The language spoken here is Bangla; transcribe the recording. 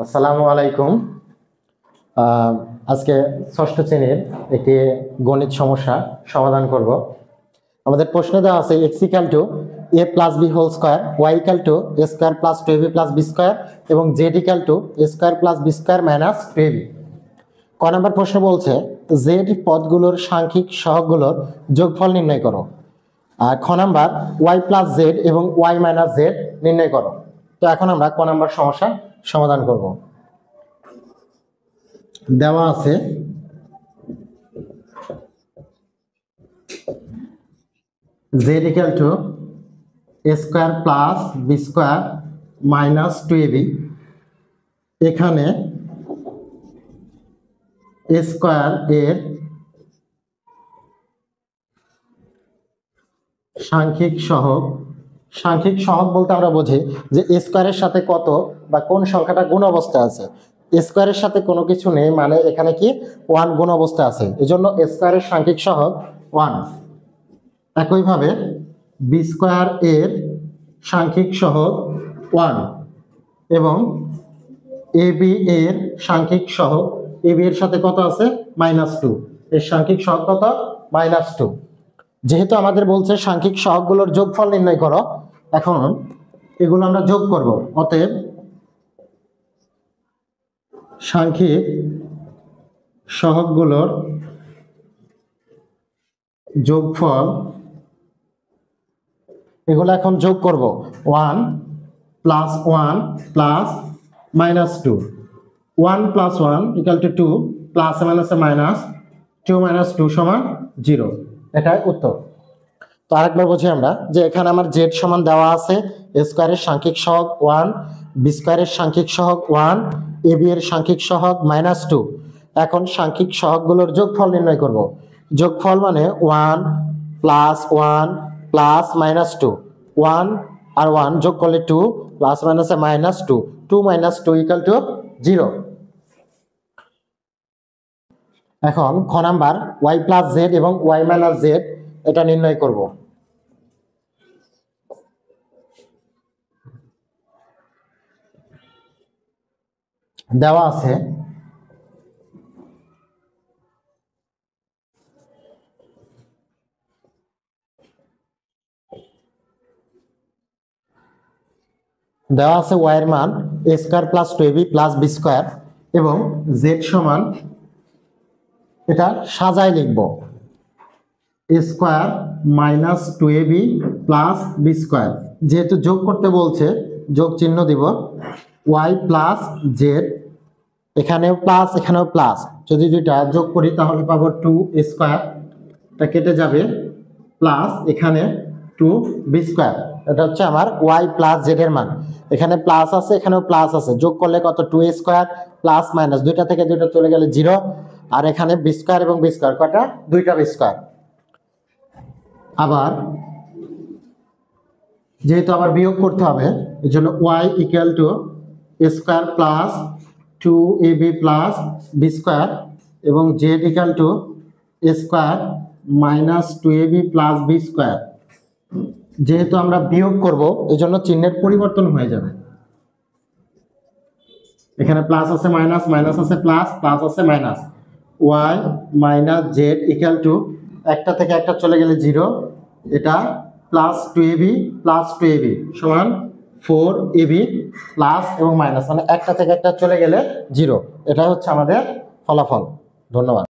আসসালামু আলাইকুম। আজকে ষষ্ঠ শ্রেণীর একটি গণিত সমস্যা সমাধান করব। আমাদের প্রশ্নে দেওয়া আছে x = a + b whole square, y = a square + 2ab + b square এবং z = a square + b square - 2ab। ক নম্বর প্রশ্ন বলছে z পদগুলোর সাংখ্যিক সহগগুলোর যোগফল নির্ণয় করো। আর খ নাম্বার y + z এবং y - z নির্ণয় করো। তো এখন আমরা ক নম্বর সমস্যা সমাধান করব। দেওয়া আছে z = a square plus b square minus 2ab। এখানে a স্কয়ার এর সাংখ্যিক সহগ বলতে আমরা বুঝি যে a স্কয়ারের সাথে কত বা কোন সংখ্যাটা গুণ অবস্থায় আছে। a স্কয়ারের সাথে কোনো কিছু নেই, মানে এখানে কি 1 গুণ অবস্থায় আছে, এজন্য a স্কয়ারের সাংখ্যিক সহগ 1। একইভাবে b স্কয়ার এর সাংখ্যিক সহগ 1 এবং ab এর সাংখ্যিক সহগ, ab এর সাথে কত আছে -2, এর সাংখ্যিক সহগ কত -2। যেহেতু আমাদের বলছে সাংখ্যিক সহগগুলোর যোগফল নির্ণয় করো, এখন এগুলো আমরা যোগ করব। অতএব সাংখ্যিক সহগগুলোর যোগফল, এগুলো এখন যোগ করব। 1 + 1 + -2, 1 + 1 = 2, প্লাস মাইনাস 2 - 2 = 0। এটাই উত্তর। তো আরেকবার বুঝি আমরা যে এখানে আমার z সমান দেওয়া আছে a স্কয়ারের সাংখ্যিক সহগ 1, b স্কয়ারের সাংখ্যিক সহগ 1, ab এর সাংখ্যিক সহগ -2। এখন সাংখ্যিক সহগগুলোর যোগফল নির্ণয় করব। যোগফল মানে 1 + 1 + -2, 1 আর 1 যোগ করলে 2, প্লাস মাইনাসে -2, 2 - 2 = 0। এখন খ নাম্বার y + z এবং y - z এটা নির্ণয় করব। দেওয়া আছে y এর মান a square + 2ab + b square এবং z সমান, এটা সাজায় লিখব, a square - 2ab + b square. যেহেতু যোগ করতে বলছে যোগ চিহ্ন দিব, y + z, এখানেও প্লাস এখানেও প্লাস, যদি দুইটা যোগ করি তাহলে পাবো 2a স্কয়ার, এটা কেটে যাবে, প্লাস এখানে 2b স্কয়ার। এটা হচ্ছে আমার y + z এর মান। এখানে প্লাস আছে এখানেও প্লাস আছে, যোগ করলে কত 2a স্কয়ার প্লাস মাইনাস, দুইটা থেকে দুইটা চলে গেলে 0, আর এখানে b স্কয়ার এবং b স্কয়ার কয়টা, দুইটা b স্কয়ার। আবার যেহেতু আবার বিয়োগ করতে হবে, এর জন্য y = a square plus 2ab plus b square এবং z = a square - 2ab plus b square. যেহেতু আমরা বিয়োগ করব এজন্য চিহ্নের পরিবর্তন হয়ে যাবে, এখানে প্লাস আছে মাইনাস, মাইনাস আছে প্লাস, প্লাস আছে মাইনাস। y - z = একটা থেকে একটা চলে গেলে 0, এটা প্লাস 2ab প্লাস 2ab সমান 4ab প্লাস এবং মাইনাস, মানে একটা থেকে একটা চলে গেলে 0। এটা হচ্ছে আমাদের ফলাফল। ধন্যবাদ।